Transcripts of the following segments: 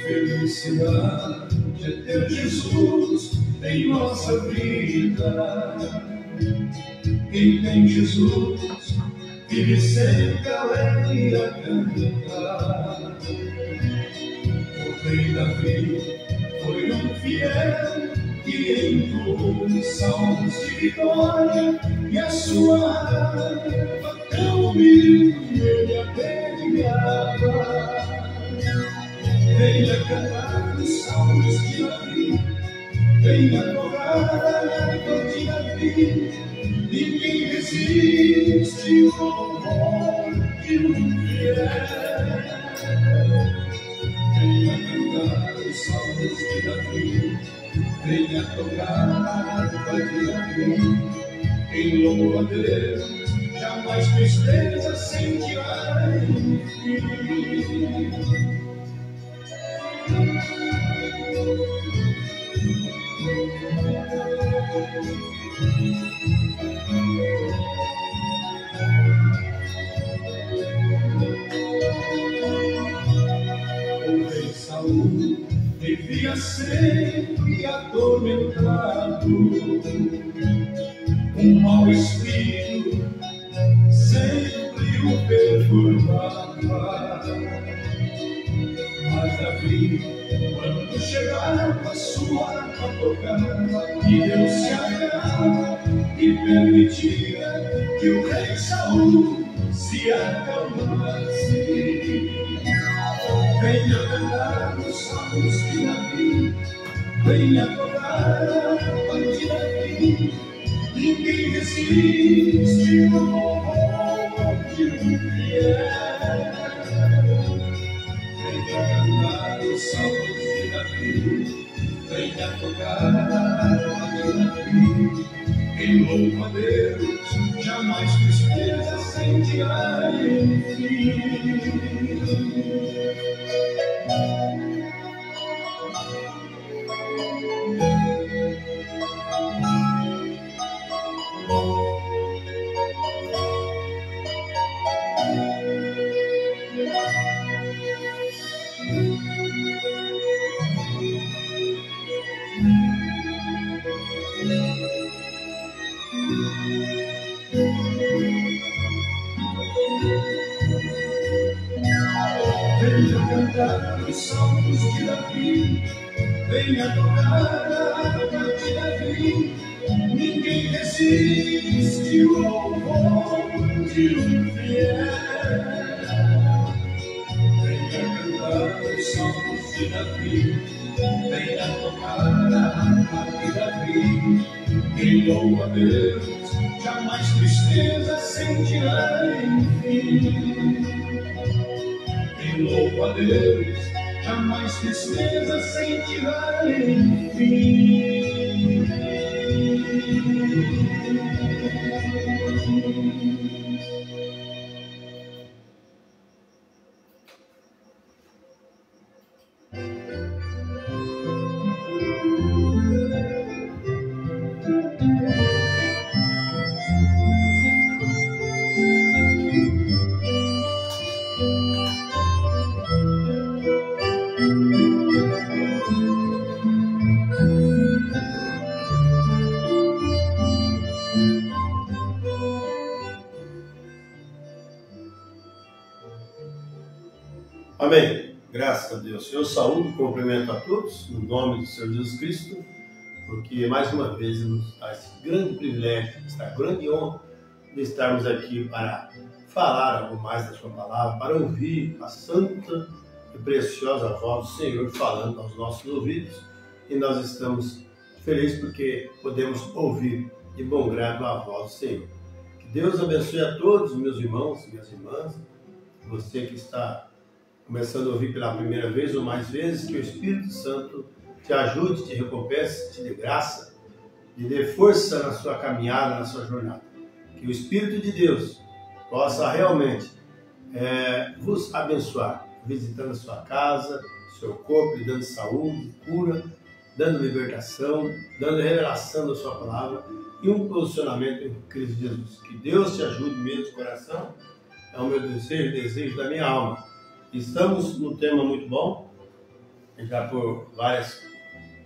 Felicidade é ter Jesus em nossa vida. Quem tem Jesus vive sempre alegre a cantar. O rei Davi foi um fiel que entoou salmos de vitória, e a sua harpa tão humilde ele abrilhava. Venha cantar os salmos de Davi, venha tocar a harpa de Davi. Ninguém resiste o louvor de um fiel. Venha cantar os salmos de Davi, venha tocar a harpa de Davi. Quem louva a Deus jamais tristeza sentirá, enfim. O rei Saul vivia sempre atormentado, um mau espírito sempre o perturbava. Mas Davi, quando chegava, sua harpa tocava, e Deus se agrada e permitia que o rei Saul se acalmasse. Venha cantar os salmos de Davi, venha tocar a harpa de Davi. Ninguém resiste o louvor de um fiel. Venha cantar os salmos de Davi, venha tocar a harpa de Davi. Quem louva a Deus jamais tristeza sentirá, enfim. salmos de Davi, venha tocar a harpa de Davi. Ninguém resiste o louvor de um fiel. Venha cantar os salmos de Davi, venha tocar a harpa de Davi. Quem louva a Deus jamais tristeza sentirá enfim. Quem louva a Deus jamais tristeza sentirá enfim. Amém. Graças a Deus. Eu saúdo e cumprimento a todos, no nome do Senhor Jesus Cristo, porque mais uma vez nos dá esse grande privilégio, essa grande honra de estarmos aqui para falar algo mais da sua palavra, para ouvir a santa e preciosa voz do Senhor falando aos nossos ouvidos. E nós estamos felizes porque podemos ouvir de bom grado a voz do Senhor. Que Deus abençoe a todos os meus irmãos e minhas irmãs, você que está começando a ouvir pela primeira vez ou mais vezes, que o Espírito Santo te ajude, te recompense, te dê graça, te dê força na sua caminhada, na sua jornada. Que o Espírito de Deus possa realmente vos abençoar, visitando a sua casa, seu corpo, lhe dando saúde, cura, dando libertação, dando revelação da sua palavra e um posicionamento em Cristo Jesus. Que Deus te ajude mesmo de coração, é o meu desejo da minha alma. Estamos num tema muito bom, já por várias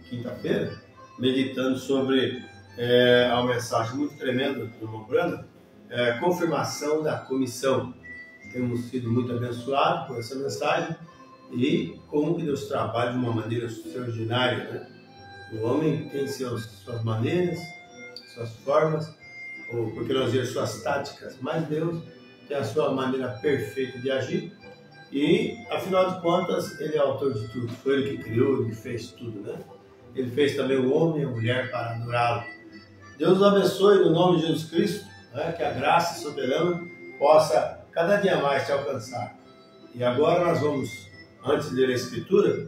quinta-feiras, meditando sobre uma mensagem muito tremenda do irmão Brandon, confirmação da comissão. Temos sido muito abençoados por essa mensagem e como que Deus trabalha de uma maneira extraordinária, né? O homem tem suas maneiras, suas formas, ou porque nós vemos suas táticas, mas Deus tem a sua maneira perfeita de agir. E, afinal de contas, Ele é autor de tudo. Foi Ele que criou, Ele que fez tudo, né? Ele fez também o homem e a mulher para adorá-lo. Deus abençoe no nome de Jesus Cristo, né? Que a graça soberana possa cada dia mais te alcançar. E agora nós vamos, antes de ler a Escritura,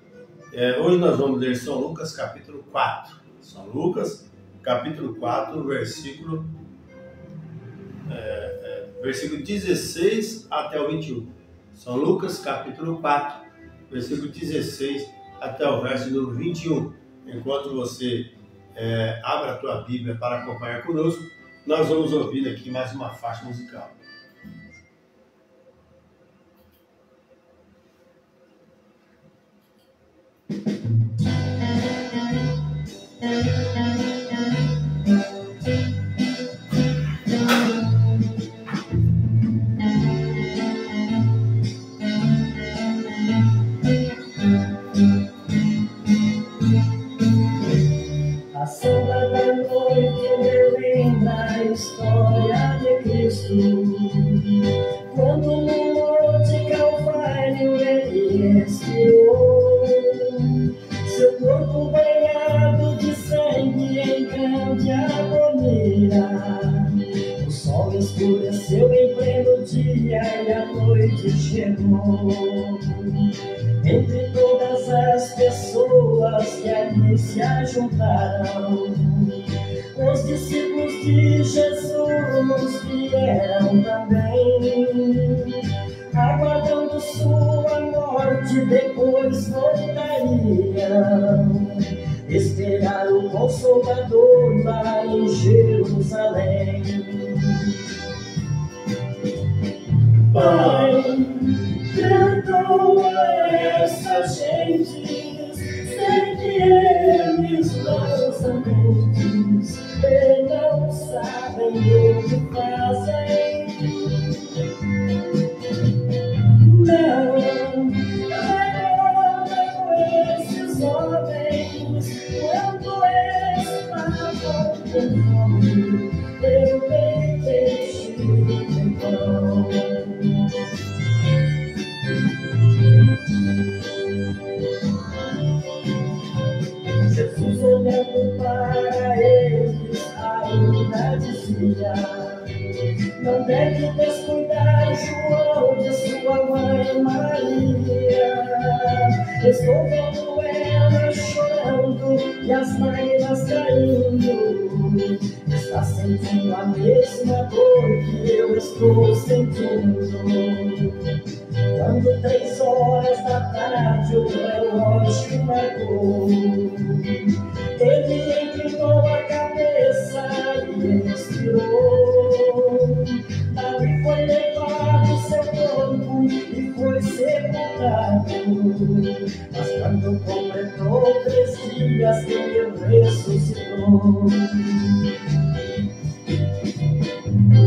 hoje nós vamos ler São Lucas capítulo 4. São Lucas capítulo 4, versículo 16 até o 21. São Lucas capítulo 4, versículo 16 até o verso número 21. Enquanto você abre a tua Bíblia para acompanhar conosco, nós vamos ouvir aqui mais uma faixa musical. Entre todas as pessoas que ali se ajuntaram, os discípulos de Jesus vieram também, aguardando sua morte, depois voltariam, esperar o Consolador lá em Jerusalém. Pai, perdoa essa gente, sei que eles não são crentes e não sabem o que fazem. Não, agora dia. Não deve descuidar, João, de sua mãe Maria. Estou vendo ela chorando e as lágrimas caindo. Está sentindo a mesma dor que eu estou sentindo. Quando 3 horas da tarde o relógio marcou, ele inclinou a cabeça e expirou. Ali foi levado seu corpo e foi sepultado. Mas quando completou 3 dias ele ressuscitou.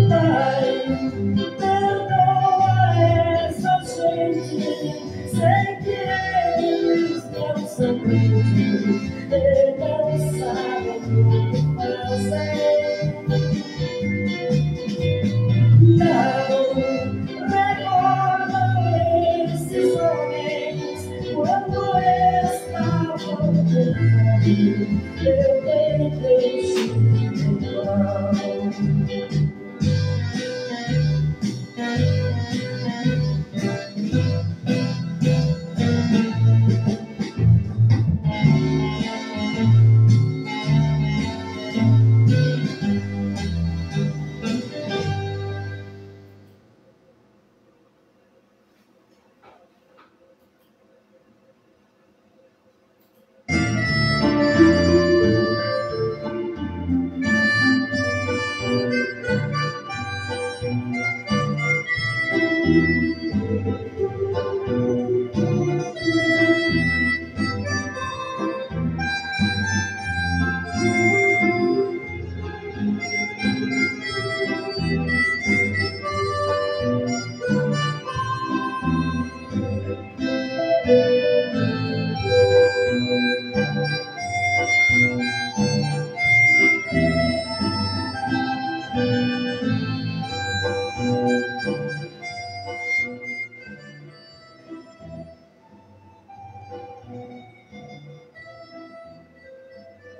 Pai, perdoa essa gente, sei que eles não são crentes, eles não sabem o que fazem. Não recordam esses homens quando estavam com fome, eu tentei igual.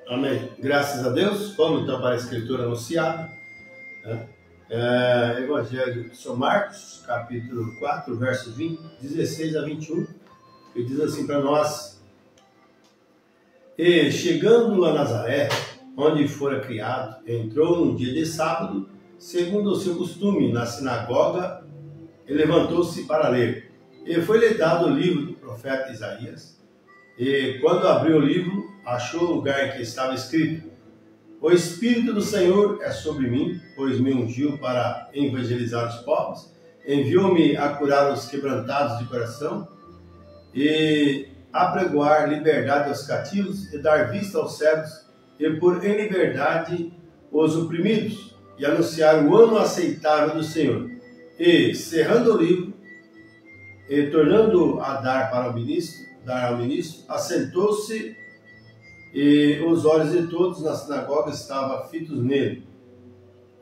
Amém. Graças a Deus. Vamos então para a Escritura anunciada. Evangelho de São Marcos, capítulo 4, versos 16 a 21, que diz assim para nós: E chegando a Nazaré, onde fora criado, entrou num dia de sábado, segundo o seu costume, na sinagoga, e levantou-se para ler. E foi-lhe dado o livro do profeta Isaías. E quando abriu o livro, achou o lugar em que estava escrito: O Espírito do Senhor é sobre mim, pois me ungiu para evangelizar os povos, enviou-me a curar os quebrantados de coração, e a pregoar liberdade aos cativos, e dar vista aos cegos, e pôr em liberdade os oprimidos, e anunciar o ano aceitável do Senhor. E, cerrando o livro, e tornando a dar ao ministro, assentou-se, e os olhos de todos na sinagoga estavam fitos nele.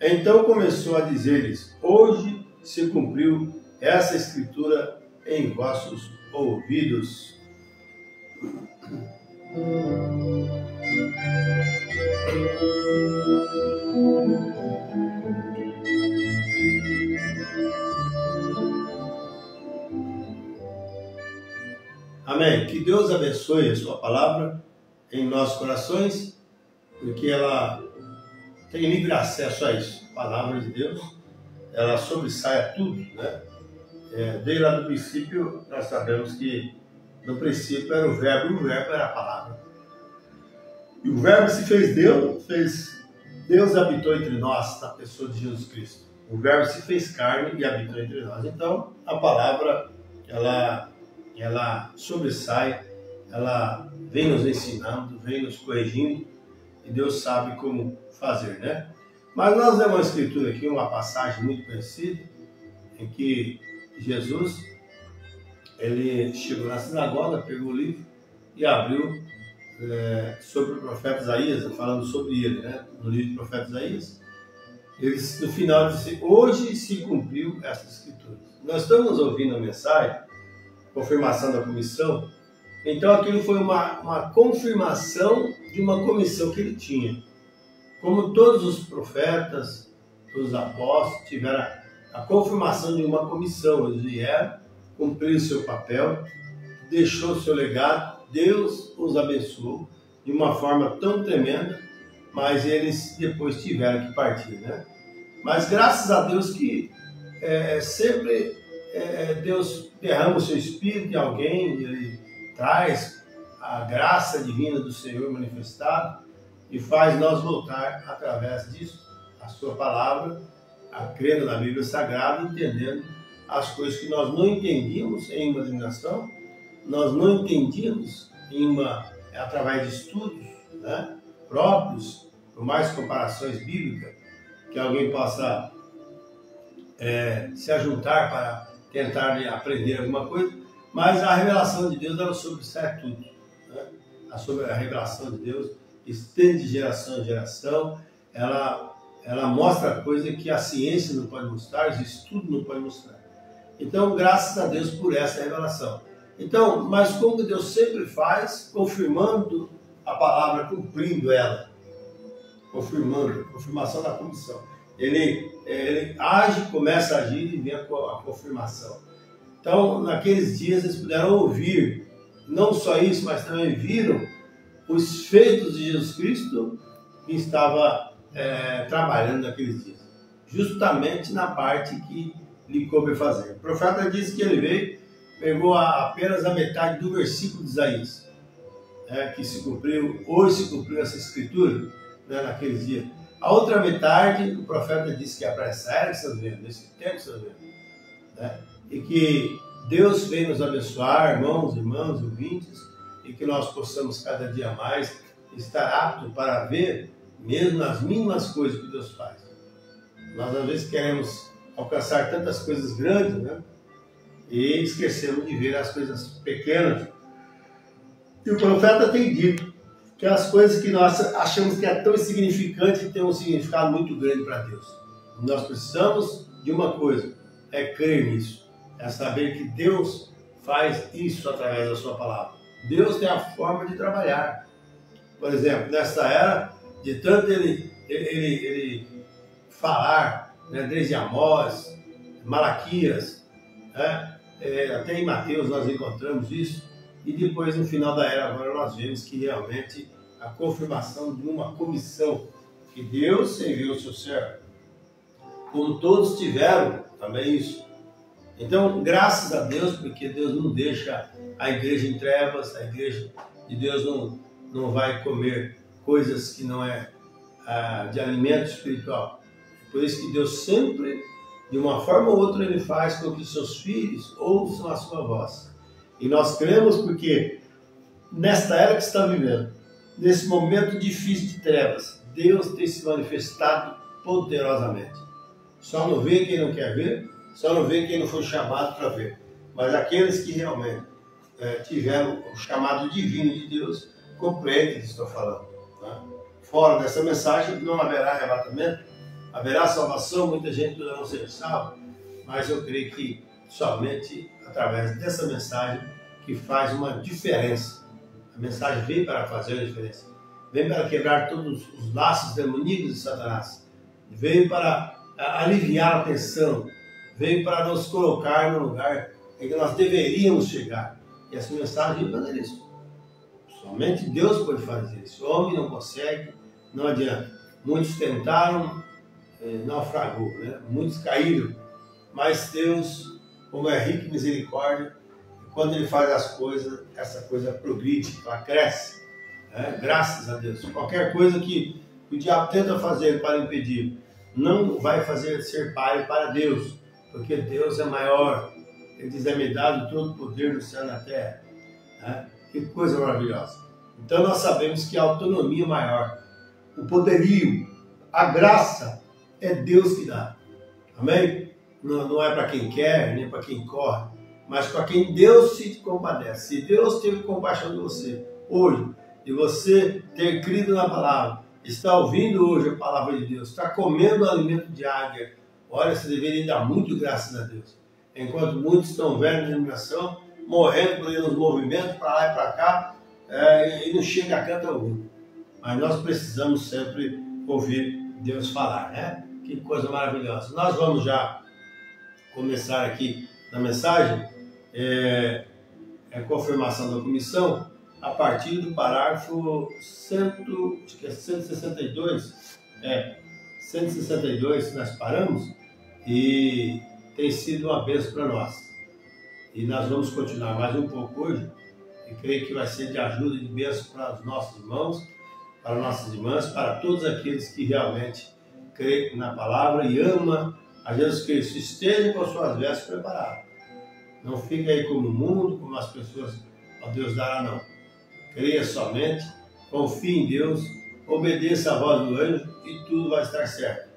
Então começou a dizer-lhes: Hoje se cumpriu essa escritura em vossos ouvidos. Amém. Que Deus abençoe a sua palavra em nossos corações, porque ela tem livre acesso a isso. A palavra de Deus, ela sobressai a tudo, né? Desde lá do princípio, nós sabemos que no princípio era o verbo, e o verbo era a palavra. E o verbo se fez Deus habitou entre nós, na pessoa de Jesus Cristo. O verbo se fez carne e habitou entre nós. Então, a palavra, ela sobressai, ela vem nos ensinando, vem nos corrigindo, e Deus sabe como fazer, né? Mas nós temos uma escritura aqui, uma passagem muito conhecida, em que Jesus, ele chegou na sinagoga, pegou o livro e abriu sobre o profeta Isaías, falando sobre ele, né? No livro do profeta Isaías, ele, no final, disse: Hoje se cumpriu essa escritura. Nós estamos ouvindo a mensagem, confirmação da comissão. Então aquilo foi uma confirmação de uma comissão que ele tinha. Como todos os profetas, todos os apóstolos tiveram a confirmação de uma comissão. Eles vieram, cumpriram o seu papel, deixou o seu legado, Deus os abençoou de uma forma tão tremenda, mas eles depois tiveram que partir, né? Mas graças a Deus que sempre Deus derrama o seu Espírito em alguém, Ele traz a graça divina do Senhor manifestada e faz nós voltar através disso, a sua palavra, a crendo na Bíblia Sagrada, entendendo as coisas que nós não entendíamos em uma denominação, nós não entendíamos através de estudos, né, próprios, por mais comparações bíblicas, que alguém possa se ajuntar para tentar aprender alguma coisa, mas a revelação de Deus ela sobressai tudo, né? A revelação de Deus estende de geração em geração, ela mostra coisa que a ciência não pode mostrar, o estudo não pode mostrar. Então, graças a Deus por essa revelação. Então, mas como Deus sempre faz, confirmando a palavra, cumprindo ela, confirmação da comissão. Ele age, começa a agir e vem a confirmação. Então, naqueles dias eles puderam ouvir, não só isso, mas também viram os feitos de Jesus Cristo que estava trabalhando naqueles dias, justamente na parte que lhe coube fazer. O profeta disse que ele veio, pegou apenas a metade do versículo de Isaías, que se cumpriu, hoje se cumpriu essa escritura, né, naqueles dias. A outra metade, o profeta disse que é para essa era que estamos vendo, nesse tempo que estamos vendo, né? E que Deus vem nos abençoar, irmãos, irmãs, ouvintes, e que nós possamos cada dia mais estar aptos para ver mesmo nas mínimas coisas que Deus faz. Nós às vezes queremos alcançar tantas coisas grandes, né? E esquecemos de ver as coisas pequenas. E o profeta tem dito que as coisas que nós achamos que é tão insignificante têm um significado muito grande para Deus. Nós precisamos de uma coisa, é crer nisso, é saber que Deus faz isso através da sua palavra. Deus tem a forma de trabalhar. Por exemplo, nesta era, de tanto ele falar, né, desde Amós, Malaquias, né, até em Mateus nós encontramos isso, e depois no final da era agora nós vemos que realmente a confirmação de uma comissão que Deus enviou ao seu servo, como todos tiveram também isso. Então, graças a Deus, porque Deus não deixa a igreja em trevas, a igreja de Deus não vai comer coisas que não é de alimento espiritual. Por isso que Deus sempre, de uma forma ou outra, Ele faz com que seus filhos ouçam a sua voz. E nós cremos porque nesta era que está vivendo, nesse momento difícil de trevas, Deus tem se manifestado poderosamente. Só não vê quem não quer ver, só não vê quem não foi chamado para ver. Mas aqueles que realmente tiveram o chamado divino de Deus, compreendem o que estou falando. Né? Fora dessa mensagem não haverá arrebatamento, haverá salvação, muita gente não será salva, mas eu creio que somente através dessa mensagem que faz uma diferença. A mensagem veio para fazer a diferença. Veio para quebrar todos os laços demoníacos de Satanás. Veio para aliviar a tensão. Veio para nos colocar no lugar em que nós deveríamos chegar. E essa mensagem veio fazer isso. Somente Deus pode fazer isso. O homem não consegue, não adianta. Muitos tentaram, naufragou, né? Muitos caíram. Mas Deus, como é rico em misericórdia, quando Ele faz as coisas, essa coisa progride, ela cresce, né? Graças a Deus. Qualquer coisa que o diabo tenta fazer para impedir, não vai fazer ser páreo para Deus, porque Deus é maior. Ele diz, é-me dado todo o poder no céu e na terra. Né? Que coisa maravilhosa. Então nós sabemos que a autonomia maior, o poderio, a graça, é Deus que dá. Amém? Não é para quem quer, nem para quem corre, mas para quem Deus se compadece. Se Deus teve compaixão de você hoje, de você ter crido na palavra, está ouvindo hoje a palavra de Deus, está comendo o alimento de águia, olha, você deveria dar muito graças a Deus. Enquanto muitos estão velhos na iluminação, morrendo por aí nos movimentos, para lá e para cá, e não chega a canto algum. Mas nós precisamos sempre ouvir Deus falar, né? Que coisa maravilhosa. Nós vamos já começar aqui na mensagem, a confirmação da comissão, a partir do parágrafo 162, 162 nós paramos, e tem sido uma bênção para nós. E nós vamos continuar mais um pouco hoje, e creio que vai ser de ajuda e de bênção para os nossos irmãos, para nossas irmãs, para todos aqueles que realmente creem na palavra e amam a Jesus Cristo. Estejam com suas vestes preparadas. Não fique aí como o mundo, como as pessoas, ó Deus dará, não. Creia somente, confie em Deus, obedeça a voz do anjo e tudo vai estar certo.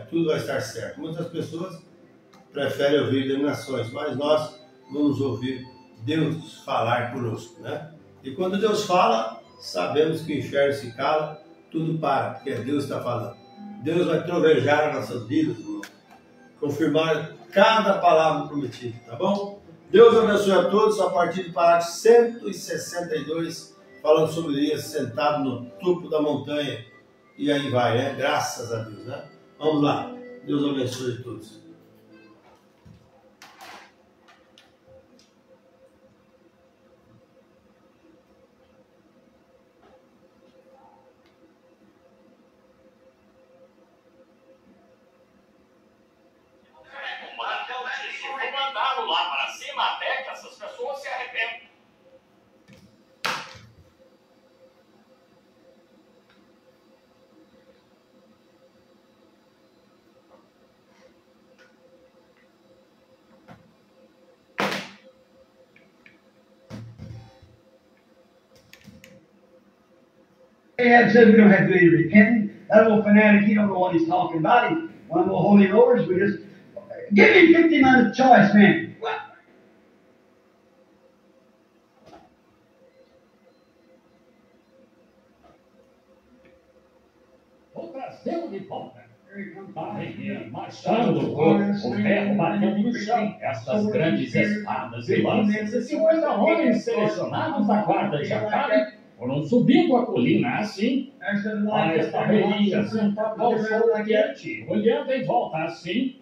Tudo vai estar certo. Muitas pessoas preferem ouvir denominações, mas nós vamos ouvir Deus falar conosco, né? E quando Deus fala, sabemos que o inferno se cala, tudo para, porque Deus está falando. Deus vai trovejar as nossas vidas, irmão. Confirmar cada palavra prometida, tá bom? Deus abençoe a todos, a partir do parágrafo 162, falando sobre Elias sentado no topo da montanha. E aí vai, né? Graças a Deus, né? Vamos lá. Deus abençoe a todos. Lá para cima até que essas pessoas se arrependam. Ahab said we don't have to do any repenting. That old fanatic, he don't know what he's talking about. He one of the holy rollers, we just give me 50 minutes choice, man. What? Vou trazê-lo de volta. Barreira marchando, o ferro batendo no chão. Essas grandes espadas e lanças, e 50 homens selecionados da guarda de Acabe foram subindo a colina assim, a esparreria sentada ao sol quente, olhando em volta assim,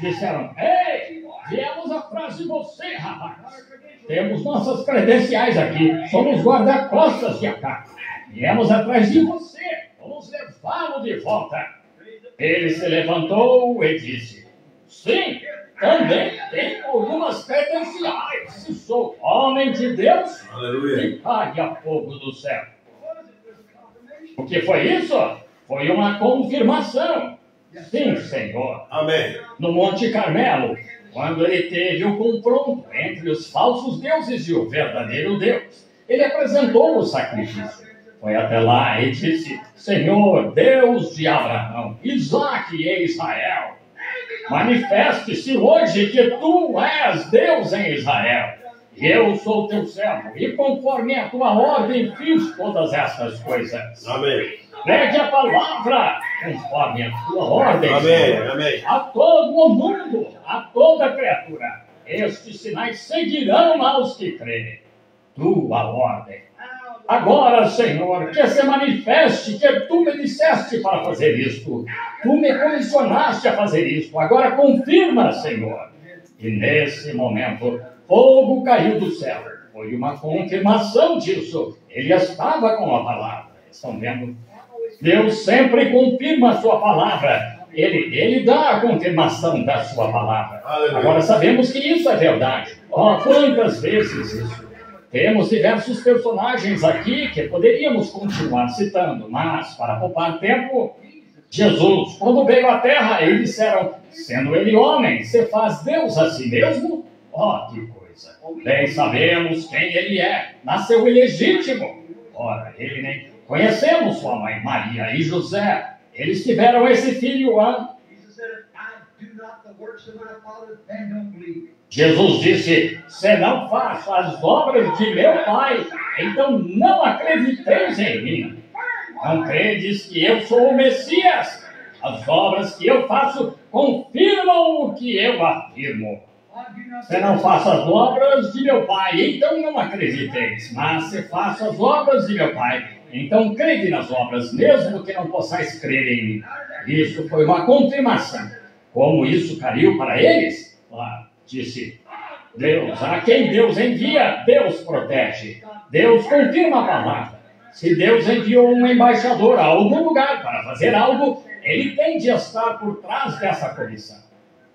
disseram: Ei, viemos atrás de você, rapaz. Temos nossas credenciais aqui, somos guarda-costas de Acabe. Viemos atrás de você, vamos levá-lo de volta. Ele se levantou e disse: Sim, também tenho algumas credenciais. Se sou homem de Deus, e caia fogo do céu. O que foi isso? Foi uma confirmação. Sim, Senhor. Amém. No Monte Carmelo, quando ele teve o confronto entre os falsos deuses e o verdadeiro Deus, ele apresentou o sacrifício. Foi até lá e disse: Senhor, Deus de Abraão, Isaque e Israel, manifeste-se hoje que tu és Deus em Israel. E eu sou teu servo, e conforme a tua ordem fiz todas essas coisas. Amém. Pregue a palavra conforme a tua ordem. Amém. Amém. A todo o mundo, a toda criatura, estes sinais seguirão aos que crerem. Tua ordem. Agora, Senhor, que se manifeste que tu me disseste para fazer isto. Tu me comissionaste a fazer isto. Agora confirma, Senhor. E nesse momento, fogo caiu do céu. Foi uma confirmação disso. Ele estava com a palavra. Estão vendo? Deus sempre confirma a sua palavra. Ele dá a confirmação da sua palavra. Agora sabemos que isso é verdade. Quantas vezes isso? Temos diversos personagens aqui que poderíamos continuar citando, mas, para poupar tempo, Jesus, quando veio à Terra, eles disseram: sendo ele homem, se faz Deus a si mesmo? Que coisa! Bem sabemos quem ele é. Nasceu ilegítimo. Ora, ele nem conhecemos sua mãe Maria e José. Eles tiveram esse filho, Jesus disse: se não faço as obras de meu Pai, então não acrediteis em mim. Não credes que eu sou o Messias? As obras que eu faço confirmam o que eu afirmo. Você não faça as obras de meu Pai, então não acrediteis. Mas se faça as obras de meu Pai, então crede nas obras, mesmo que não possais crer em mim. Isso foi uma confirmação. Como isso caiu para eles? Disse Deus, a quem Deus envia, Deus protege. Deus confirma a palavra. Se Deus enviou um embaixador a algum lugar para fazer algo, ele tem de estar por trás dessa comissão.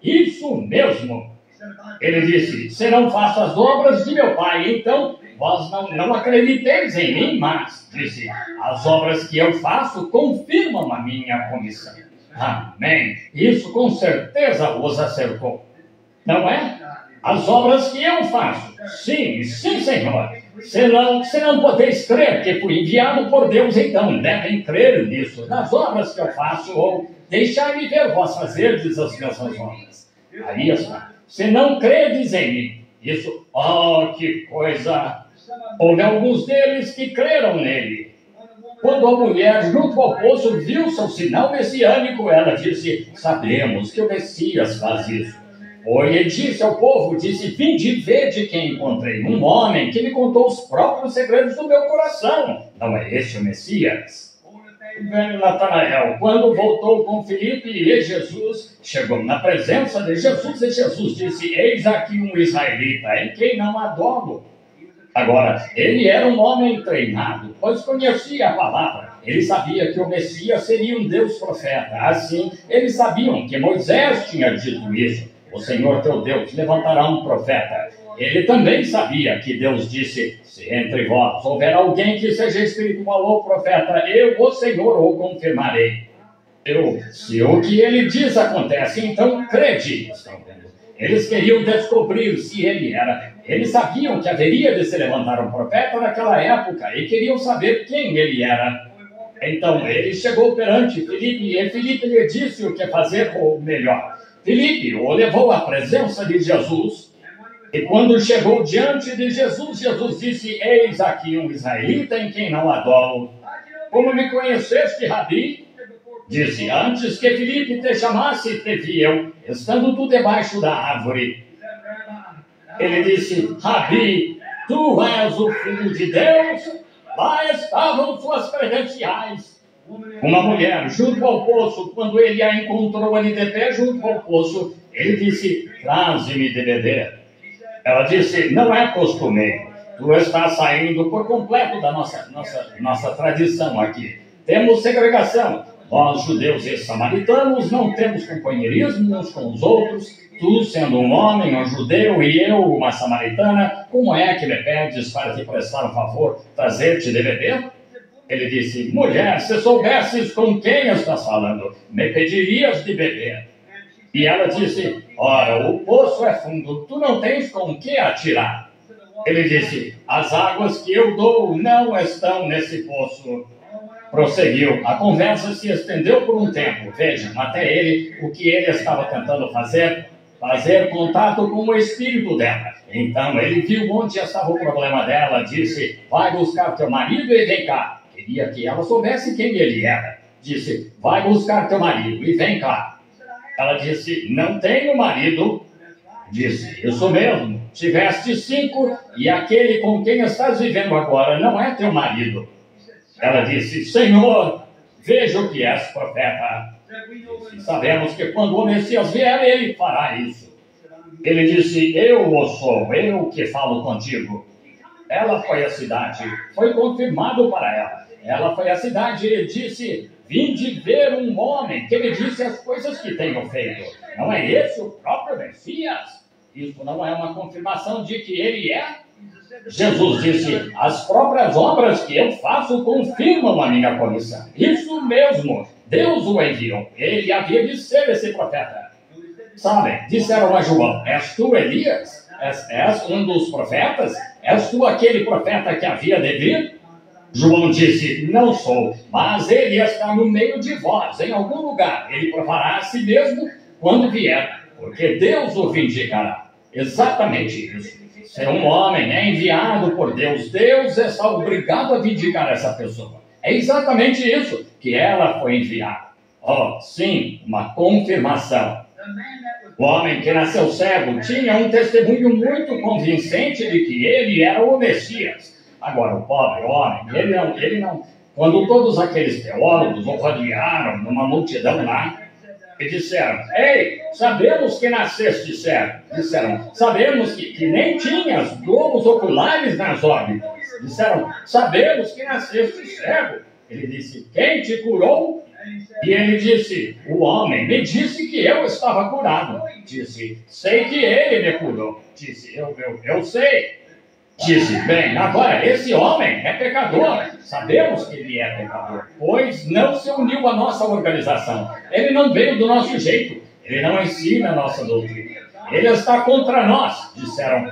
Isso mesmo. Ele disse, se não faço as obras de meu Pai, então vós não acrediteis em mim, mas, disse, as obras que eu faço confirmam a minha comissão. Amém. Isso com certeza os acertou. Não é? As obras que eu faço. Sim, sim, Senhor. Se não podeis crer que fui enviado por Deus, então devem crer nisso, nas obras que eu faço, ou deixai-me ver vós fazerdes as mesmas obras. Aí está. Se não credes em mim, isso, que coisa! Houve alguns deles que creram nele. Quando a mulher junto ao poço viu seu sinal messiânico, ela disse, sabemos que o Messias faz isso. Foi e disse ao povo, vinde e vede que encontrei um homem que me contou os próprios segredos do meu coração. Não é este o Messias? O velho Natanael, quando voltou com Filipe e Jesus, chegou na presença de Jesus e Jesus disse, eis aqui um israelita em quem não há dolo. Agora, ele era um homem treinado, pois conhecia a palavra. Ele sabia que o Messias seria um Deus profeta. Assim, eles sabiam que Moisés tinha dito isso. O Senhor teu Deus levantará um profeta. Ele também sabia que Deus disse, se entre vós houver alguém que seja espiritual ou profeta, eu, o Senhor, o confirmarei. Se o que ele diz acontece, então crede. Estão vendo? Eles queriam descobrir se ele era. Eles sabiam que haveria de se levantar um profeta naquela época e queriam saber quem ele era. Então ele chegou perante Filipe e Filipe lhe disse o que fazer, ou melhor, Filipe o levou à presença de Jesus. E quando chegou diante de Jesus, Jesus disse, eis aqui um israelita em quem não há dolo. Como me conheceste, Rabi? Disse, antes que Filipe te chamasse, te vi eu, estando tu debaixo da árvore. Ele disse, Rabi, tu és o Filho de Deus? Lá estavam suas credenciais. Uma mulher, junto ao poço, quando ele a encontrou ali de pé junto ao poço, ele disse, traze-me de beber. Ela disse, não é costumeiro. Tu estás saindo por completo da nossa tradição aqui. Temos segregação. Nós, judeus e samaritanos, não temos companheirismo uns com os outros. Tu, sendo um homem, um judeu, e eu, uma samaritana, como é que me pedes para te prestar um favor, trazer-te de beber? Ele disse, mulher, se soubesses com quem estás falando, me pedirias de beber. E ela disse, ora, o poço é fundo, tu não tens com que atirar. Ele disse, as águas que eu dou não estão nesse poço. Prosseguiu, a conversa se estendeu por um tempo. Vejam, até ele, o que ele estava tentando fazer contato com o espírito dela. Então ele viu onde estava o problema dela, disse, vai buscar teu marido e vem cá. Queria que ela soubesse quem ele era. Disse, vai buscar teu marido e vem cá. Ela disse, não tenho marido. Disse, isso mesmo, tiveste 5 e aquele com quem estás vivendo agora não é teu marido. Ela disse, Senhor, vejo que és profeta. Disse, sabemos que quando o Messias vier, ele fará isso. Ele disse, eu o sou, eu que falo contigo. Ela foi à cidade, foi confirmado para ela. Ela foi à cidade e disse, vinde ver um homem que me disse as coisas que tenho feito. Não é esse o próprio Messias? Isso não é uma confirmação de que ele é? Jesus disse, as próprias obras que eu faço confirmam a minha comissão. Isso mesmo, Deus o enviou. Ele havia de ser esse profeta. Sabem, disseram a João, és tu Elias? És um dos profetas? És tu aquele profeta que havia de vir? João disse, não sou, mas ele está no meio de vós, em algum lugar. Ele provará a si mesmo quando vier, porque Deus o vindicará. Exatamente isso. Se um homem é enviado por Deus, Deus está obrigado a vindicar essa pessoa. É exatamente isso que ela foi enviada. Oh, sim, uma confirmação. O homem que nasceu cego tinha um testemunho muito convincente de que ele era o Messias. Agora, o pobre homem, ele não. Quando todos aqueles teólogos o rodearam numa multidão lá, e disseram: ei, sabemos que nasceste cego. Disseram: sabemos que nem tinhas globos oculares nas órbitas. Disseram: sabemos que nasceste cego. Ele disse: quem te curou? E ele disse: o homem me disse que eu estava curado. Disse: sei que ele me curou. Disse: eu sei. Disse: bem, agora esse homem é pecador. Sabemos que ele é pecador, pois não se uniu à nossa organização. Ele não veio do nosso jeito. Ele não ensina a nossa doutrina. Ele está contra nós. Disseram: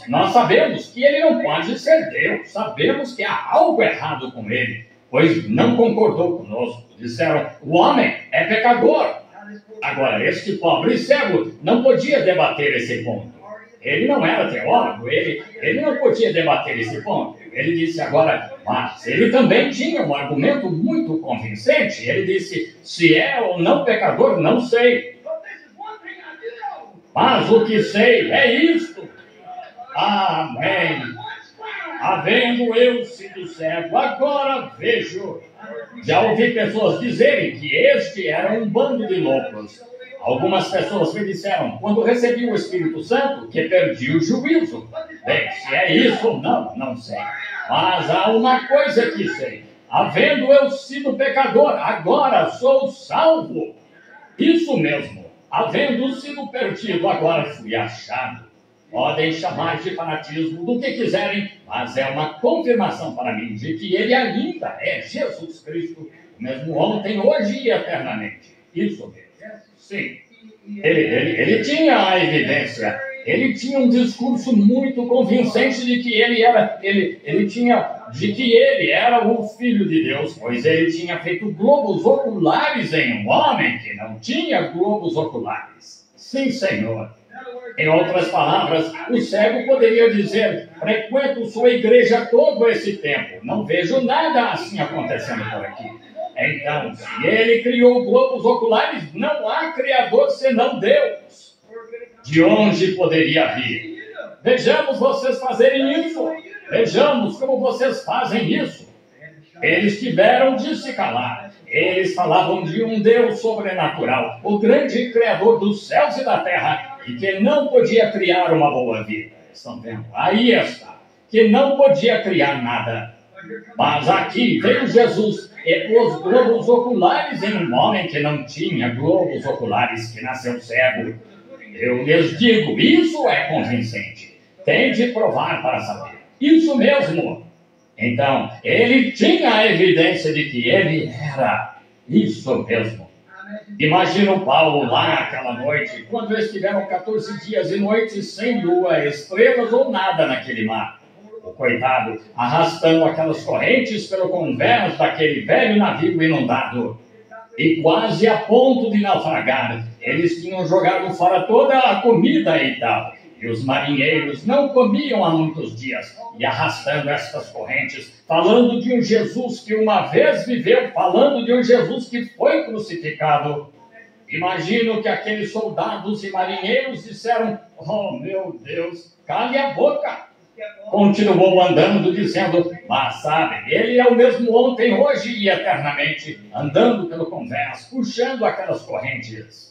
nós sabemos que ele não pode ser Deus. Sabemos que há algo errado com ele, pois não concordou conosco. Disseram: o homem é pecador. Agora, este pobre cego não podia debater esse ponto. Ele não era teólogo, ele não podia debater esse ponto. Ele disse agora, mas ele também tinha um argumento muito convincente. Ele disse: se é ou não pecador, não sei. Mas o que sei é isto. Amém. Havendo eu sido cego, agora vejo. Já ouvi pessoas dizerem que este era um bando de loucos. Algumas pessoas me disseram, quando recebi o Espírito Santo, que perdi o juízo. Bem, se é isso ou não sei. Mas há uma coisa que sei. Havendo eu sido pecador, agora sou salvo. Isso mesmo. Havendo sido perdido, agora fui achado. Podem chamar de fanatismo do que quiserem, mas é uma confirmação para mim de que ele ainda é Jesus Cristo, o mesmo ontem, hoje e eternamente. Isso mesmo. Sim. Ele tinha a evidência. Ele tinha um discurso muito convincente de que ele era o Filho de Deus, pois ele tinha feito globos oculares em um homem que não tinha globos oculares. Sim, Senhor. Em outras palavras, o cego poderia dizer: frequento sua igreja todo esse tempo, não vejo nada assim acontecendo por aqui. Então, se ele criou globos oculares, não há criador senão Deus. De onde poderia vir? Vejamos vocês fazerem isso. Vejamos como vocês fazem isso. Eles tiveram de se calar. Eles falavam de um Deus sobrenatural, o grande Criador dos céus e da terra, e que não podia criar uma boa vida. Estão vendo? Aí está. Que não podia criar nada. Mas aqui veio Jesus e pôs globos oculares em um homem que não tinha globos oculares, que nasceu cego. Eu lhes digo, isso é convincente. Tem de provar para saber. Isso mesmo. Então, ele tinha a evidência de que ele era isso mesmo. Imagina o Paulo lá aquela noite, quando eles tiveram 14 dias e noites sem lua, estrelas ou nada naquele mar. O coitado arrastando aquelas correntes pelo convés daquele velho navio inundado. E quase a ponto de naufragar. Eles tinham jogado fora toda a comida e tal. E os marinheiros não comiam há muitos dias, e arrastando estas correntes, falando de um Jesus que uma vez viveu, falando de um Jesus que foi crucificado. Imagino que aqueles soldados e marinheiros disseram: oh meu Deus, cale a boca. Continuou andando, dizendo: mas sabe, ele é o mesmo ontem, hoje e eternamente, andando pelo convés, puxando aquelas correntes.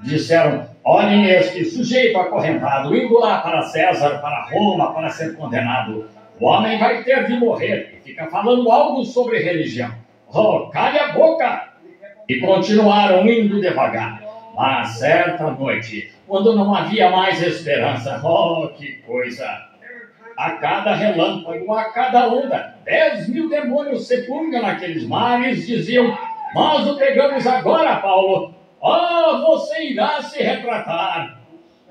Disseram: olhem este sujeito acorrentado, indo lá para César, para Roma, para ser condenado. O homem vai ter de morrer. E fica falando algo sobre religião. Oh, cale a boca! E continuaram indo devagar. Mas certa noite, quando não havia mais esperança, oh, que coisa! A cada relâmpago, a cada onda, 10.000 demônios se punham naqueles mares, diziam: nós o pegamos agora, Paulo. Você irá se retratar.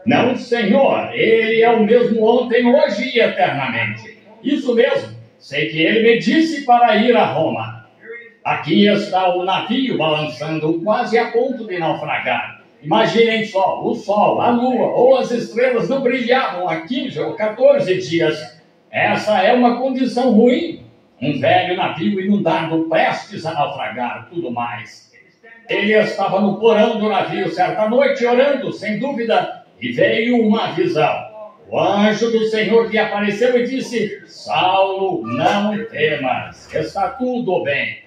Não, Senhor, ele é o mesmo ontem, hoje e eternamente. Isso mesmo, sei que ele me disse para ir a Roma. Aqui está o navio balançando, quase a ponto de naufragar. Imaginem só, o sol, a lua ou as estrelas não brilhavam há 15 ou 14 dias. Essa é uma condição ruim. Um velho navio inundado, prestes a naufragar, tudo mais. Ele estava no porão do navio certa noite orando, sem dúvida, e veio uma visão. O anjo do Senhor lhe apareceu e disse: Saulo, não temas, está tudo bem.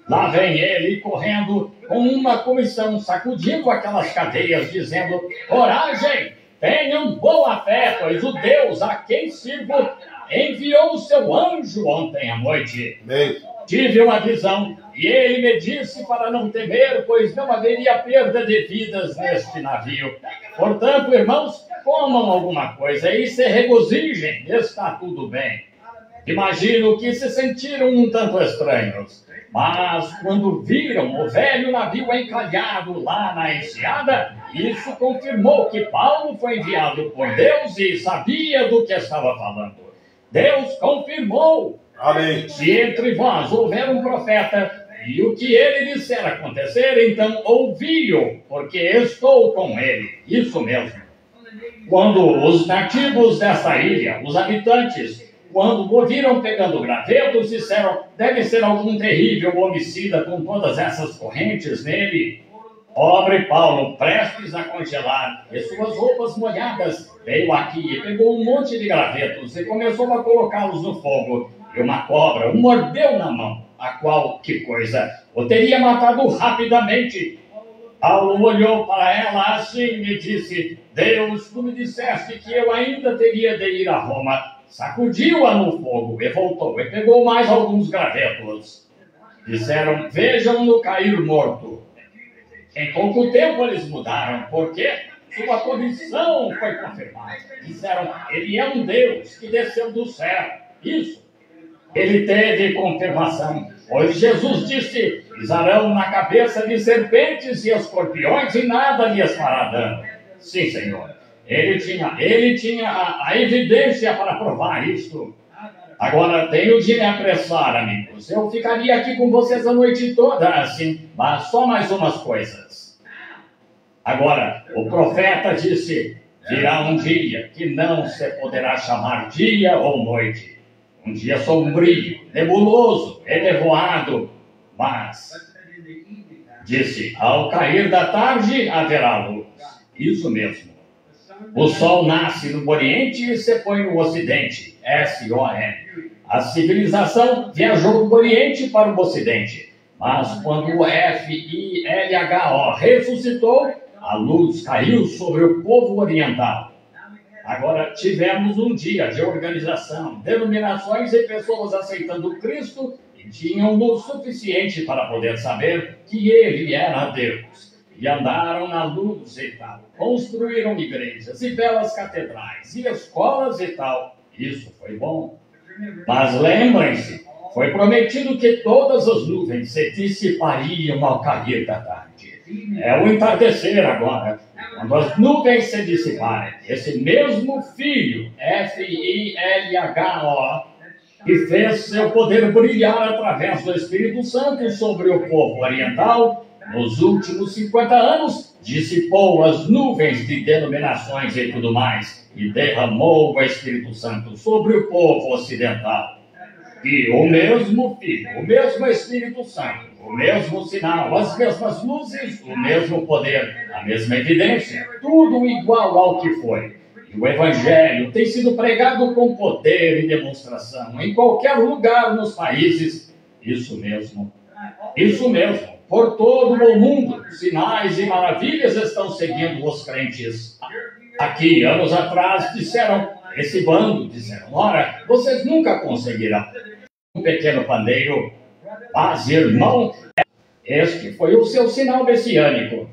Lá vem ele correndo com uma comissão, sacudindo aquelas cadeias, dizendo: coragem, tenham boa fé, pois o Deus a quem sirvo enviou o seu anjo ontem à noite. Amém. Tive uma visão e ele me disse para não temer, pois não haveria perda de vidas neste navio. Portanto, irmãos, comam alguma coisa e se regozijem, está tudo bem. Imagino que se sentiram um tanto estranhos, mas quando viram o velho navio encalhado lá na enseada, isso confirmou que Paulo foi enviado por Deus e sabia do que estava falando. Deus confirmou. Amém. Se entre vós houver um profeta, e o que ele disser acontecer, então ouvi-o, porque estou com ele. Isso mesmo. Quando os nativos dessa ilha, os habitantes, quando o viram pegando gravetos, disseram: deve ser algum terrível homicida com todas essas correntes nele. Pobre Paulo, prestes a congelar, e suas roupas molhadas, veio aqui e pegou um monte de gravetos e começou a colocá-los no fogo. E uma cobra o mordeu na mão, a qual, que coisa, o teria matado rapidamente. Paulo olhou para ela assim e disse: Deus, tu me disseste que eu ainda teria de ir a Roma. Sacudiu-a no fogo e voltou e pegou mais alguns gravetos. Disseram: vejam-no cair morto. Em pouco tempo eles mudaram, porque sua condição foi confirmada. Disseram: ele é um Deus que desceu do céu. Isso. Ele teve confirmação, pois Jesus disse: pisarão na cabeça de serpentes e escorpiões e nada lhes fará dano. Sim, Senhor. Ele tinha a evidência para provar isto. Agora tenho de me apressar, amigos. Eu ficaria aqui com vocês a noite toda, assim, mas só mais umas coisas. Agora, o profeta disse: virá um dia que não se poderá chamar dia ou noite. Um dia sombrio, nebuloso, enevoado, mas, disse, ao cair da tarde haverá luz. Isso mesmo. O sol nasce no Oriente e se põe no Ocidente. S-O-N. A civilização viajou do Oriente para o Ocidente. Mas quando o F-I-L-H-O ressuscitou, a luz caiu sobre o povo oriental. Agora tivemos um dia de organização, denominações e pessoas aceitando Cristo e tinham luz suficiente para poder saber que Ele era Deus. E andaram na luz e tal. Construíram igrejas e belas catedrais e escolas e tal. Isso foi bom. Mas lembrem-se, foi prometido que todas as nuvens se dissipariam ao cair da tarde. É o entardecer agora. Quando as nuvens se dissiparem, esse mesmo Filho, F-I-L-H-O, que fez seu poder brilhar através do Espírito Santo sobre o povo oriental, nos últimos 50 anos, dissipou as nuvens de denominações e tudo mais, e derramou o Espírito Santo sobre o povo ocidental. E o mesmo Filho, o mesmo Espírito Santo, o mesmo sinal, as mesmas luzes, o mesmo poder, a mesma evidência, tudo igual ao que foi. E o Evangelho tem sido pregado com poder e demonstração em qualquer lugar nos países. Isso mesmo, por todo o mundo, sinais e maravilhas estão seguindo os crentes. Aqui, anos atrás, esse bando disseram: ora, vocês nunca conseguirão um pequeno pandeiro. Mas, irmão, este foi o seu sinal messiânico.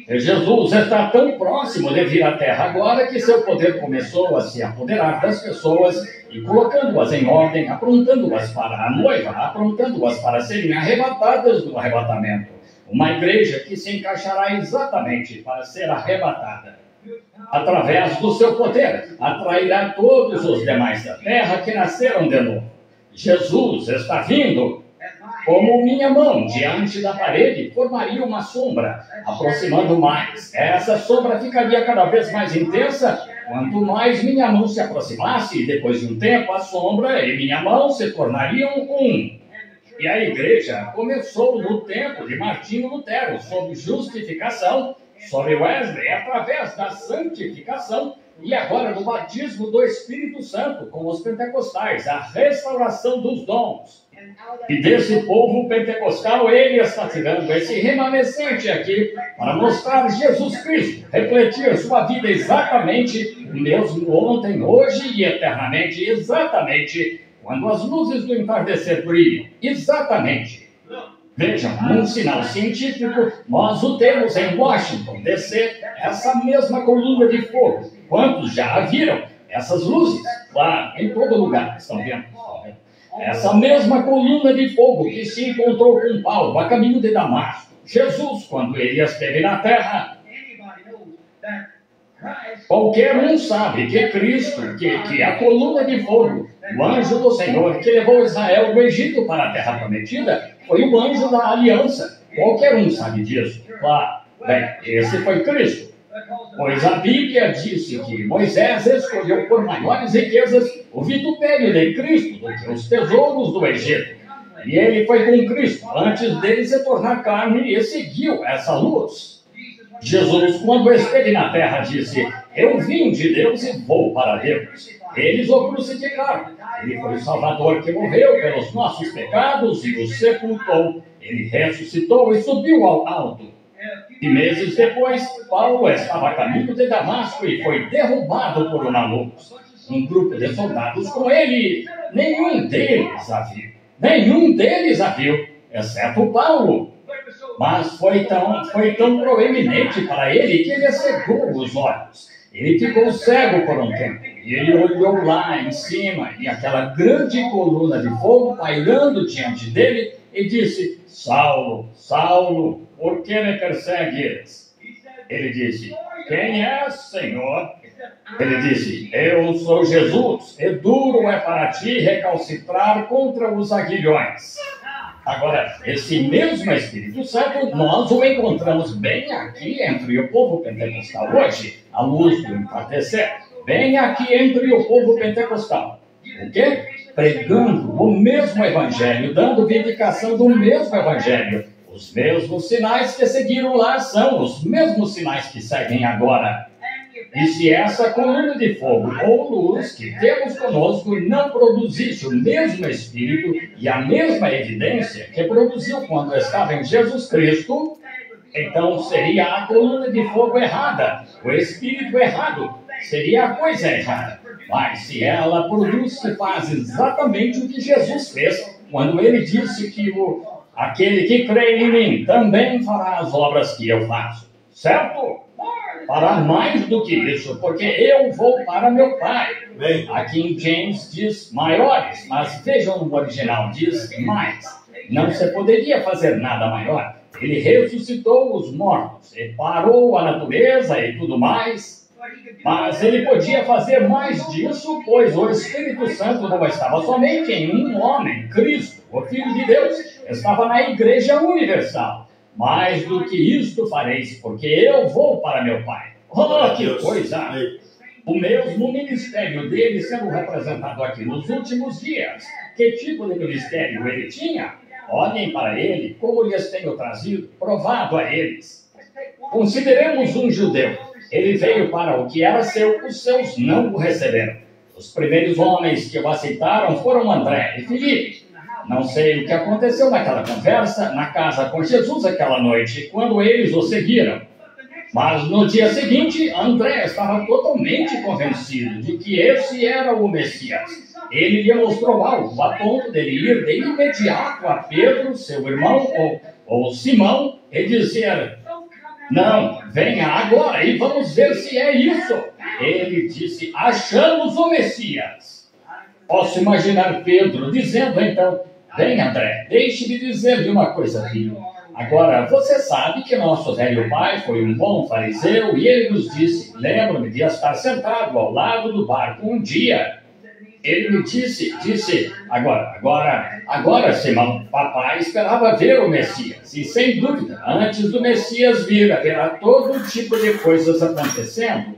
Jesus está tão próximo de vir à terra agora que seu poder começou a se apoderar das pessoas e colocando-as em ordem, aprontando-as para a noiva, aprontando-as para serem arrebatadas no arrebatamento. Uma igreja que se encaixará exatamente para ser arrebatada. Através do seu poder, atrairá todos os demais da terra que nasceram de novo. Jesus está vindo. Como minha mão diante da parede formaria uma sombra, aproximando mais. Essa sombra ficaria cada vez mais intensa quanto mais minha mão se aproximasse, e depois de um tempo a sombra e minha mão se tornariam um. E a igreja começou no tempo de Martinho Lutero, sob justificação, sob Wesley, através da santificação, e agora no batismo do Espírito Santo, com os pentecostais, a restauração dos dons. E desse povo pentecostal, ele está tirando esse remanescente aqui para mostrar Jesus Cristo, refletir sua vida exatamente o mesmo ontem, hoje e eternamente, exatamente quando as luzes do entardecer brilham, exatamente. Vejam, num sinal científico, nós o temos em Washington, DC, essa mesma coluna de fogo. Quantos já a viram? Essas luzes, claro, em todo lugar, estão vendo? Essa mesma coluna de fogo que se encontrou com Paulo a caminho de Damasco. Jesus, quando ele esteve na terra, qualquer um sabe que Cristo, que a coluna de fogo, o anjo do Senhor que levou Israel do Egito para a terra prometida, foi o anjo da aliança. Qualquer um sabe disso. Claro, bem, esse foi Cristo. Pois a Bíblia disse que Moisés escolheu por maiores riquezas o vitupério de Cristo do que os tesouros do Egito. E ele foi com Cristo antes dele se tornar carne e seguiu essa luz. Jesus, quando esteve na terra, disse: eu vim de Deus e vou para Deus. Eles o crucificaram. Ele foi o Salvador que morreu pelos nossos pecados e o sepultou. Ele ressuscitou e subiu ao alto. E meses depois, Paulo estava a caminho de Damasco e foi derrubado por uma luz. Um grupo de soldados com ele, nenhum deles a viu, exceto Paulo. Mas foi tão proeminente para ele que ele cegou os olhos. Ele ficou cego por um tempo. E ele olhou lá em cima e aquela grande coluna de fogo pairando diante dele e disse: Saulo, Saulo, por que me persegues? Ele disse: quem és, Senhor? Ele disse: eu sou Jesus, e duro é para ti recalcitrar contra os aguilhões. Agora, esse mesmo Espírito Santo, nós o encontramos bem aqui entre o povo pentecostal hoje, à luz do entardecer, bem aqui entre o povo pentecostal. O quê? Pregando o mesmo evangelho, dando vindicação do mesmo evangelho. Os mesmos sinais que seguiram lá são os mesmos sinais que seguem agora. E se essa coluna de fogo ou luz que temos conosco não produzisse o mesmo Espírito e a mesma evidência que produziu quando estava em Jesus Cristo, então seria a coluna de fogo errada, o Espírito errado, seria a coisa errada. Mas se ela produz e faz exatamente o que Jesus fez, quando ele disse que aquele que crê em mim também fará as obras que eu faço, certo? Para mais do que isso, porque eu vou para meu Pai. Aqui em James diz maiores, mas vejam no original, diz mais. Não se poderia fazer nada maior. Ele ressuscitou os mortos, e parou a natureza e tudo mais. Mas ele podia fazer mais disso, pois o Espírito Santo não estava somente em um homem, Cristo, o Filho de Deus, estava na Igreja Universal. Mais do que isto fareis, porque eu vou para meu Pai. Oh, que coisa! O mesmo ministério dele sendo representado aqui nos últimos dias. Que tipo de ministério ele tinha? Olhem para ele, como lhes tenho trazido, provado a eles. Consideremos um judeu. Ele veio para o que era seu, os seus não o receberam. Os primeiros homens que o aceitaram foram André e Filipe. Não sei o que aconteceu naquela conversa, na casa com Jesus aquela noite, quando eles o seguiram. Mas no dia seguinte, André estava totalmente convencido de que esse era o Messias. Ele lhe mostrou algo a ponto dele ir de imediato a Pedro, seu irmão, ou Simão, e dizer: não, venha agora e vamos ver se é isso. Ele disse: achamos o Messias. Posso imaginar Pedro dizendo então: bem, André, deixe-me dizer-lhe uma coisa, filho. Agora, você sabe que nosso velho pai foi um bom fariseu e ele nos disse: lembro-me de estar sentado ao lado do barco um dia. Ele me disse, agora, Simão, papai esperava ver o Messias. E sem dúvida, antes do Messias vir, haverá todo tipo de coisas acontecendo.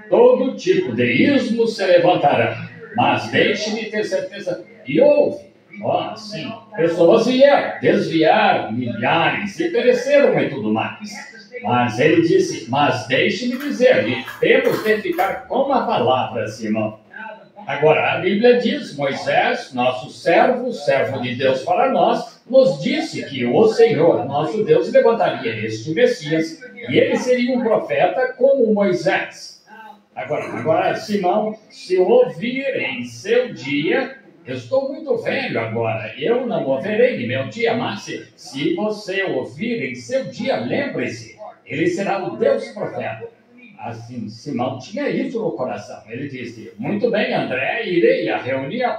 Todo tipo de ismos se levantarão. Mas deixe-me ter certeza, e houve. Ó, sim. Pessoas vieram, desviaram, milhares e pereceram e tudo mais. Mas ele disse, mas deixe-me dizer-lhe, temos de ficar com a palavra, Simão. Agora, a Bíblia diz, Moisés, nosso servo, servo de Deus para nós, nos disse que o Senhor, nosso Deus, levantaria este Messias e ele seria um profeta como Moisés. Agora, Simão, se ouvir em seu dia, eu estou muito velho agora, eu não ouvirei em meu dia, mas se você ouvir em seu dia, lembre-se, ele será o Deus profeta. Assim, Simão tinha isso no coração. Ele disse, muito bem, André, irei à reunião.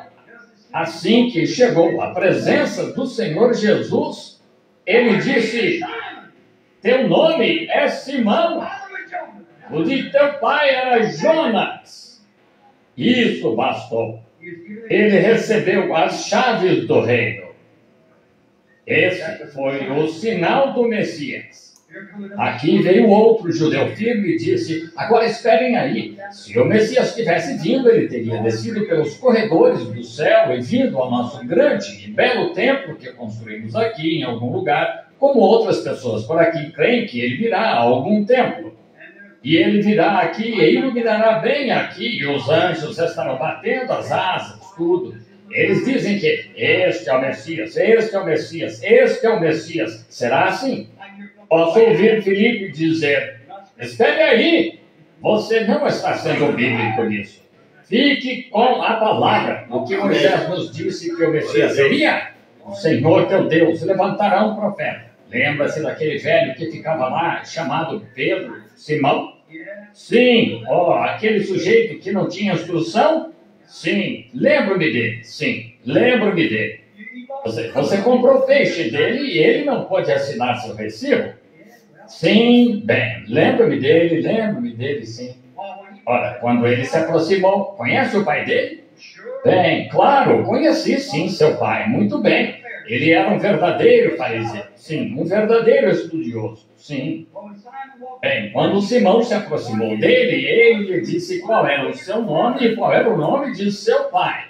Assim que chegou à presença do Senhor Jesus, ele disse, teu nome é Simão, o de teu pai era Jonas. Isso bastou. Ele recebeu as chaves do reino. Esse foi o sinal do Messias. Aqui veio outro judeu firme e disse, agora esperem aí, se o Messias tivesse vindo, ele teria descido pelos corredores do céu e vindo ao nosso grande e belo templo que construímos aqui em algum lugar, como outras pessoas por aqui creem que ele virá a algum templo. E ele virá aqui e iluminará bem aqui, e os anjos estarão batendo as asas, tudo. Eles dizem que este é o Messias, este é o Messias, este é o Messias. Será assim? Posso ouvir Filipe dizer, espere aí, você não está sendo bíblico nisso. Fique com a palavra, o que Moisés nos disse que o Messias seria. O Senhor teu Deus levantará um profeta. Lembra-se daquele velho que ficava lá, chamado Pedro, Simão? Sim, aquele sujeito que não tinha instrução? Sim, lembro-me dele, sim, lembro-me dele. Você comprou peixe dele e ele não pôde assinar seu recibo? Sim, bem, lembro-me dele, sim. Ora, quando ele se aproximou, conhece o pai dele? Bem, claro, conheci sim seu pai, muito bem. Ele era um verdadeiro fariseu, sim, um verdadeiro estudioso, sim. Bem, quando Simão se aproximou dele, ele lhe disse qual era o seu nome e qual era o nome de seu pai.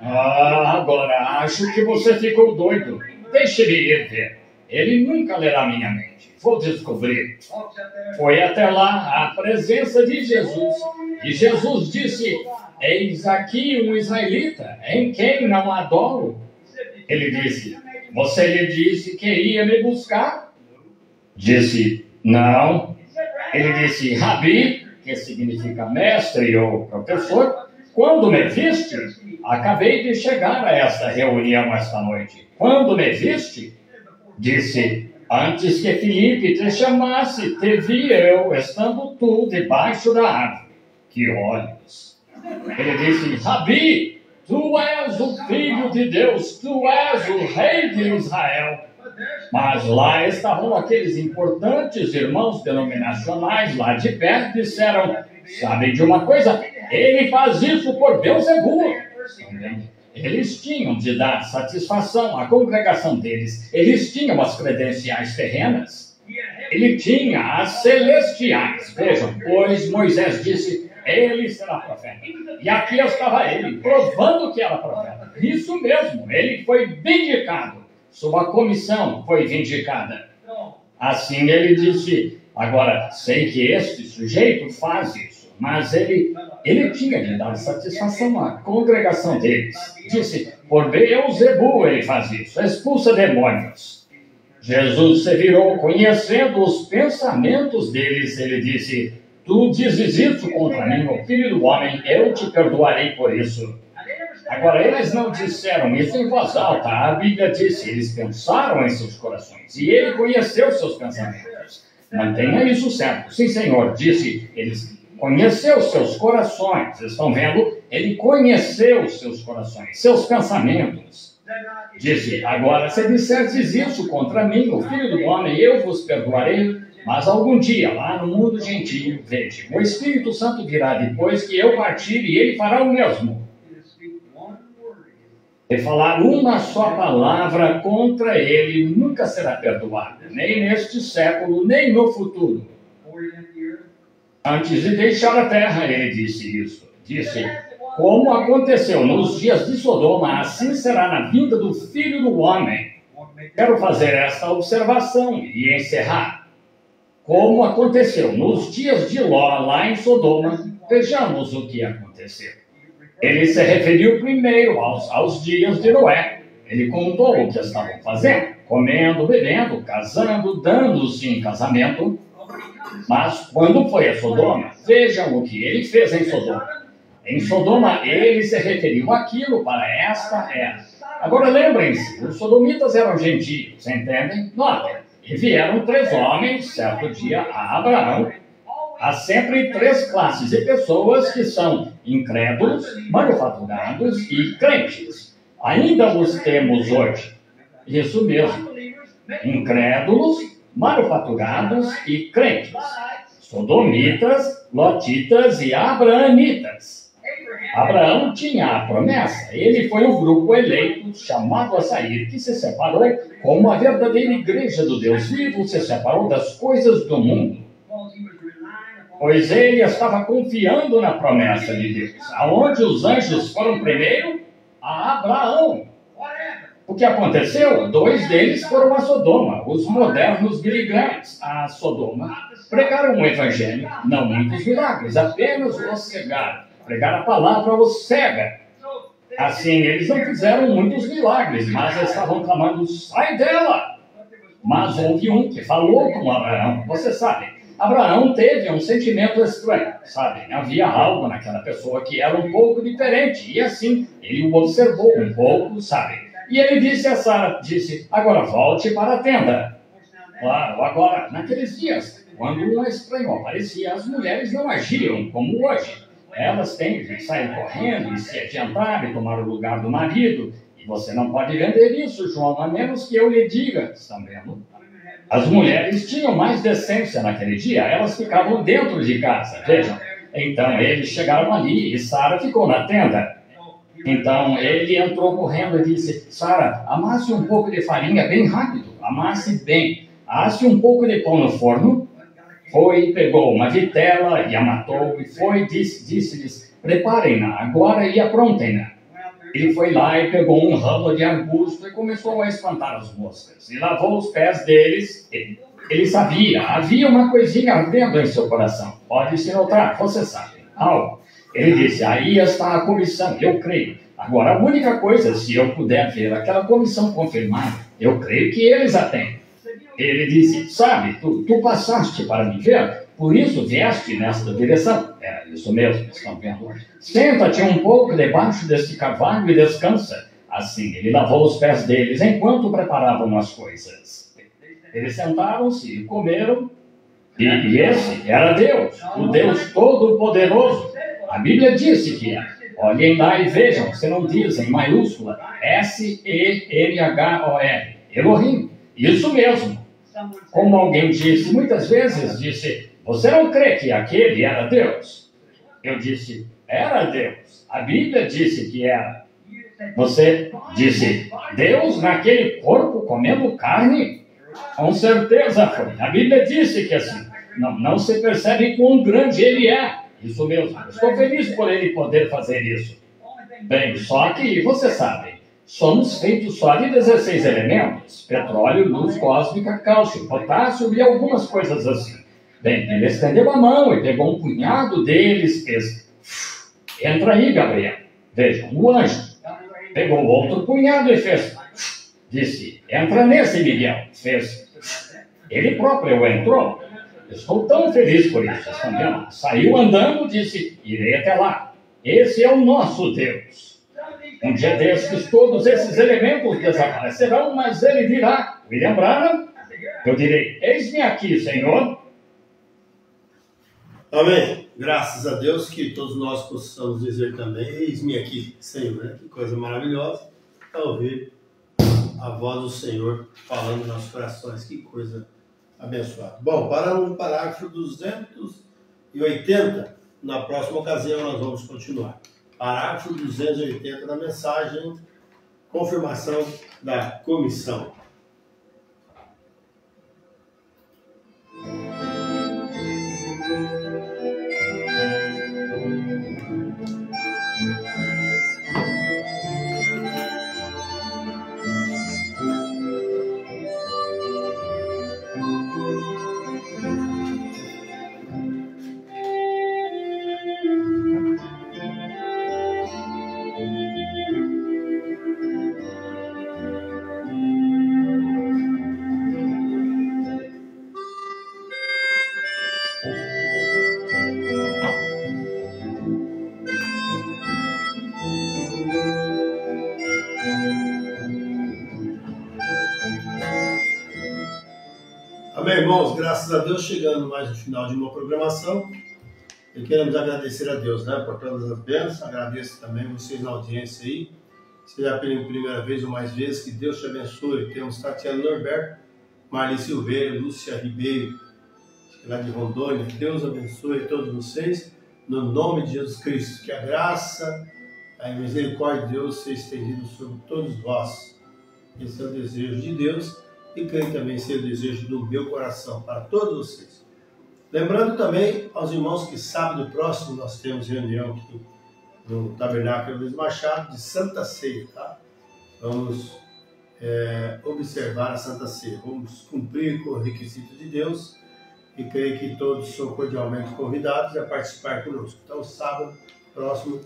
Agora acho que você ficou doido. Deixe-me ir ver. Ele nunca lerá minha mente. Vou descobrir. Foi até lá à presença de Jesus. E Jesus disse, eis aqui um israelita, em quem não adoro. Ele disse, você lhe disse que ia me buscar? Disse, não. Ele disse, Rabi, que significa mestre ou professor, quando me viste, acabei de chegar a esta reunião esta noite. Quando me viste, disse, antes que Filipe te chamasse, te vi eu, estando tu debaixo da árvore. Que olhos! Ele disse, Rabi, tu és o Filho de Deus, tu és o Rei de Israel. Mas lá estavam aqueles importantes irmãos denominacionais lá de perto, disseram, sabem de uma coisa? Ele faz isso por Beelzebul. Eles tinham de dar satisfação à congregação deles. Eles tinham as credenciais terrenas. Ele tinha as celestiais. Vejam, pois Moisés disse, ele será profeta. E aqui estava ele, provando que era profeta. Isso mesmo, ele foi vindicado. Sua comissão foi vindicada. Assim ele disse, agora, sei que este sujeito faz isso, mas ele tinha de dar satisfação à congregação deles. Disse, por Beelzebul ele faz isso, expulsa demônios. Jesus se virou, conhecendo os pensamentos deles, ele disse, tu dizes isso contra mim, o filho do homem, eu te perdoarei por isso. Agora, eles não disseram isso em voz alta. A Bíblia disse, eles pensaram em seus corações. E ele conheceu seus pensamentos. Mantenha isso certo. Sim, Senhor, disse, eles conheceu seus corações. Estão vendo? Ele conheceu seus corações, seus pensamentos. Disse, agora, se disserdes isso contra mim, o Filho do Homem, eu vos perdoarei. Mas algum dia, lá no mundo gentio, veja, o Espírito Santo virá depois que eu partir e ele fará o mesmo. E falar uma só palavra contra ele nunca será perdoado, nem neste século, nem no futuro. Antes de deixar a terra, ele disse isso. Disse, Como aconteceu nos dias de Sodoma, assim será na vinda do Filho do Homem. Quero fazer esta observação e encerrar. Como aconteceu nos dias de Ló, lá em Sodoma, vejamos o que aconteceu. Ele se referiu primeiro aos dias de Noé. Ele contou o que estavam fazendo, comendo, bebendo, casando, dando-se em casamento. Mas quando foi a Sodoma, vejam o que ele fez em Sodoma. Em Sodoma, ele se referiu àquilo para esta era. Agora lembrem-se, os sodomitas eram gentios, entendem? Notem, e vieram 3 homens, certo dia, a Abraão. Há sempre 3 classes de pessoas que são incrédulos, manufaturados e crentes. Ainda os temos hoje. Isso mesmo. Incrédulos, manufaturados e crentes. Sodomitas, lotitas e abraamitas. Abraão tinha a promessa. Ele foi o grupo eleito, chamado a sair, que se separou como a verdadeira igreja do Deus vivo, se separou das coisas do mundo. Pois ele estava confiando na promessa de Deus. Aonde os anjos foram primeiro? A Abraão. O que aconteceu? 2 deles foram a Sodoma, os modernos Billy Grahams, a Sodoma. Pregaram o evangelho, não muitos milagres, apenas os cegaram. Pregaram a palavra os cega. Assim, eles não fizeram muitos milagres, mas estavam clamando, sai dela! Mas houve um que falou com Abraão. Você sabe, Abraão teve um sentimento estranho, sabe? Havia algo naquela pessoa que era um pouco diferente. E assim, ele o observou um pouco, sabe? E ele disse a Sara, agora volte para a tenda. Claro, agora, naqueles dias, quando um estranho aparecia, as mulheres não agiam como hoje. Elas têm de sair correndo e se adiantar e tomar o lugar do marido. E você não pode vender isso, João, a menos que eu lhe diga. Estão vendo? As mulheres tinham mais decência naquele dia. Elas ficavam dentro de casa, vejam. Então, eles chegaram ali e Sara ficou na tenda. Então, ele entrou correndo e disse, Sara, amasse um pouco de farinha bem rápido. Amasse bem. Asse um pouco de pão no forno. Foi, pegou uma vitela e a matou, e foi, disse-lhes, preparem-na agora e aprontem-na. Ele foi lá e pegou um ramo de arbusto e começou a espantar as moscas. E lavou os pés deles. Ele sabia, havia uma coisinha ardendo em seu coração. Pode se notar, você sabe, algo. Ele disse, aí está a comissão, eu creio. Agora, a única coisa, se eu puder ver aquela comissão confirmada, eu creio que eles a têm. Ele disse, sabe, tu passaste para me ver, por isso vieste nesta direção. É isso mesmo, estão vendo? Senta-te um pouco debaixo deste carvalho e descansa. Assim, ele lavou os pés deles enquanto preparavam as coisas. Eles sentaram-se e comeram, e esse era Deus, o Deus Todo-Poderoso. A Bíblia disse que é. Olhem lá e vejam, se não diz em maiúscula, S-E-N-H-O-R, Elohim. Isso mesmo. Como alguém disse, muitas vezes disse, você não crê que aquele era Deus? Eu disse, era Deus. A Bíblia disse que era. Você disse, Deus naquele corpo comendo carne? Com certeza foi. A Bíblia disse que assim, não se percebe quão grande ele é. Isso mesmo. Estou feliz por ele poder fazer isso. Bem, só que, você sabe, somos feitos só de 16 elementos. Petróleo, luz cósmica, cálcio, potássio e algumas coisas assim. Bem, ele estendeu a mão e pegou um punhado deles, fez... Entra aí, Gabriel. Vejam, o anjo. Pegou outro punhado e fez... Disse, entra nesse, Miguel. Fez... Ele próprio entrou. Estou tão feliz por isso, estão vendo? Saiu andando, disse, irei até lá. Esse é o nosso Deus. Um dia desses, todos esses elementos desaparecerão, mas ele dirá, William Branham, eu direi, eis-me aqui, Senhor. Amém. Graças a Deus que todos nós possamos dizer também, eis-me aqui, Senhor. Né? Que coisa maravilhosa ouvir a voz do Senhor falando nos nossos corações. Que coisa abençoada. Bom, para o parágrafo 280, na próxima ocasião nós vamos continuar. Parágrafo 280 da mensagem, confirmação da comissão. Amém, irmãos? Graças a Deus, chegando mais no final de uma programação. E queremos agradecer a Deus, né, por todas as bênçãos. Agradeço também vocês na audiência aí. Seja pela primeira vez ou mais vezes, que Deus te abençoe. Temos Tatiana Norberto, Marli Silveira, Lúcia Ribeiro, lá de Rondônia. Deus abençoe todos vocês, no nome de Jesus Cristo. Que a graça, a misericórdia de Deus seja estendida sobre todos vós. Esse é o desejo de Deus e creio também ser o desejo do meu coração para todos vocês. Lembrando também aos irmãos que sábado próximo nós temos reunião aqui no Tabernáculo Luiz Machado de Santa Ceia, tá? Vamos observar a Santa Ceia, vamos cumprir com o requisito de Deus e creio que todos são cordialmente convidados a participar conosco. Então, sábado próximo,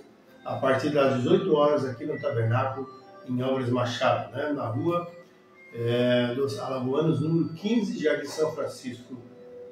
a partir das 18 horas, aqui no Tabernáculo, em Obras Machado, né? Na rua dos Alagoanos, número 15, Jardim São Francisco,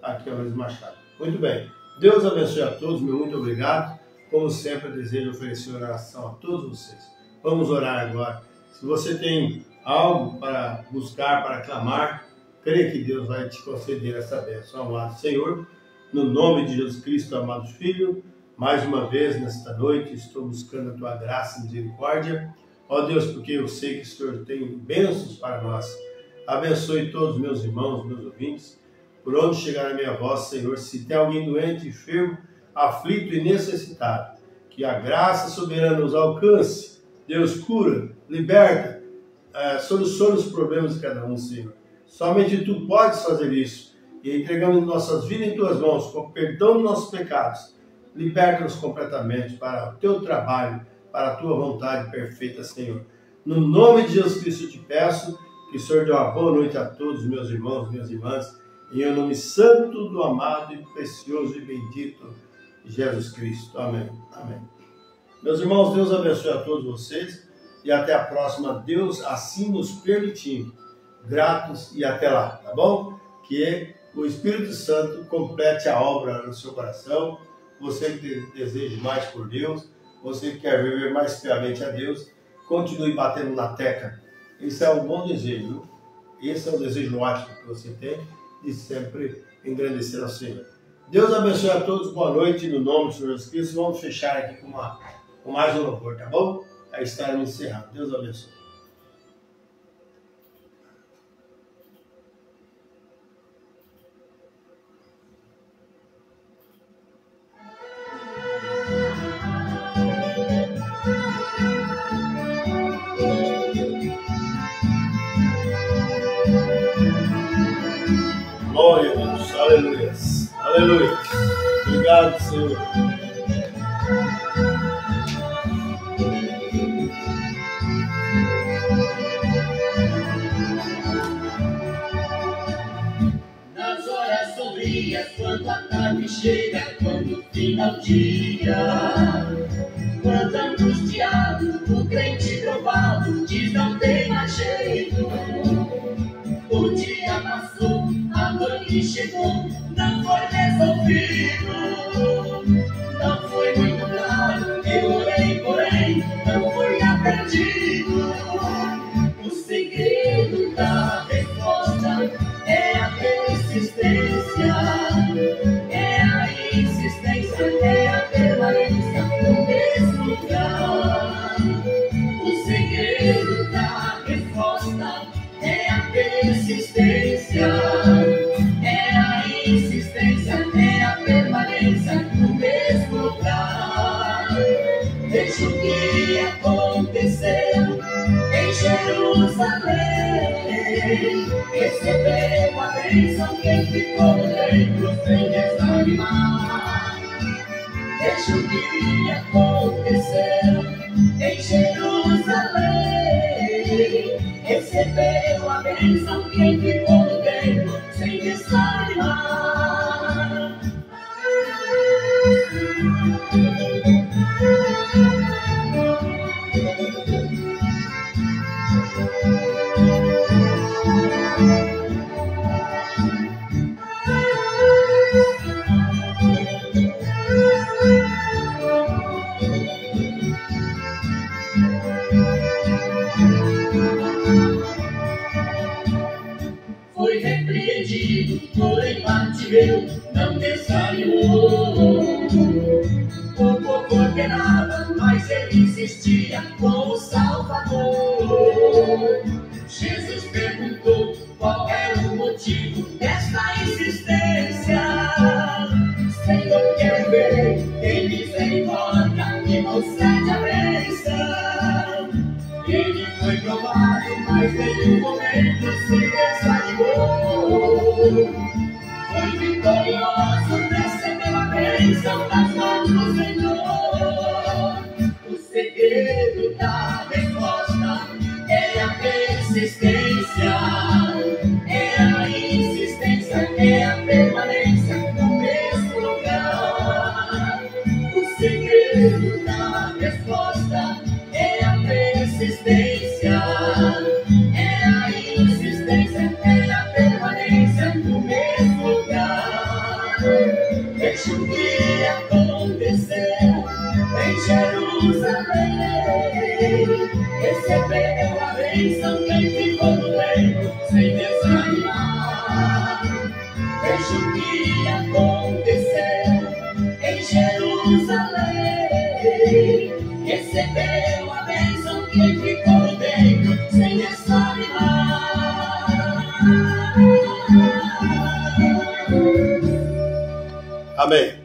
aqui em Obras Machado. Muito bem, Deus abençoe a todos, meu muito obrigado. Como sempre, desejo oferecer oração a todos vocês. Vamos orar agora. Se você tem algo para buscar, para clamar, creia que Deus vai te conceder essa bênção. Amado Senhor, no nome de Jesus Cristo, amado Filho, mais uma vez nesta noite estou buscando a tua graça e misericórdia. Ó Deus, porque eu sei que o Senhor tem bênçãos para nós. Abençoe todos os meus irmãos, meus ouvintes. Por onde chegar a minha voz, Senhor, se tem alguém doente, enfermo, aflito e necessitado, que a graça soberana nos alcance. Deus cura, liberta, soluciona os problemas de cada um, Senhor. Somente Tu podes fazer isso. E entregamos nossas vidas em Tuas mãos, com perdão dos nossos pecados. Liberta-nos completamente para o Teu trabalho, para a Tua vontade perfeita, Senhor. No nome de Jesus Cristo eu te peço que o Senhor dê uma boa noite a todos os meus irmãos, minhas irmãs, em nome santo do amado e precioso e bendito Jesus Cristo. Amém. Amém. Meus irmãos, Deus abençoe a todos vocês e até a próxima, Deus assim nos permitindo. Gratos e até lá, tá bom? Que o Espírito Santo complete a obra no seu coração. Você que deseja mais por Deus, você que quer viver mais fielmente a Deus, continue batendo na tecla. Esse é um bom desejo, viu? Esse é um desejo ótimo que você tem de sempre engrandecer ao Senhor. Deus abençoe a todos, boa noite, no nome do Senhor Jesus Cristo. Vamos fechar aqui com mais um louvor, tá bom? Aí estaremos encerrando. Deus abençoe. Glória a Deus, aleluia, aleluia. Obrigado, Senhor. Nas horas sombrias, quando a tarde chega, quando fina o dia, quando angustiado, o crente provado diz não tem mais jeito. O dia passou, a noite chegou, não foi resolvido. Não foi muito claro, eu orei, porém, não foi atendido. O segredo da resposta é a persistência, é a insistência, é a permanência no mesmo lugar. O segredo da resposta é a persistência, é a insistência, é a permanência no mesmo lugar. Veja o que aconteceu em Jerusalém. Recebeu a bênção quem ficou dentro sem desanimar. Veja o que aconteceu em Jerusalém. Recebeu a bênção quem ficou dentro sem desanimar. Foi repreendido, porém bateu, não desanimou. O povo ordenava, mas ele insistia com o Salvador. Jesus perguntou qual é o motivo desta insistência. Senhor, quero ver, tem misericórdia e concede a bênção. Ele foi provado, mas em um momento se desanimou. Foi vitorioso, recebeu a bênção das mãos do Senhor. O segredo da resposta é a persistência, é a insistência, é a permanência no mesmo lugar. O segredo da resposta é a persistência, é a insistência, é a permanência no mesmo lugar. Deixa o que aconteceu em Jerusalém. Recebeu a bênção quem ficou no leito sem desanimar. Veja o que aconteceu em Jerusalém. Recebeu a bênção quem ficou no leito sem desanimar. Amém.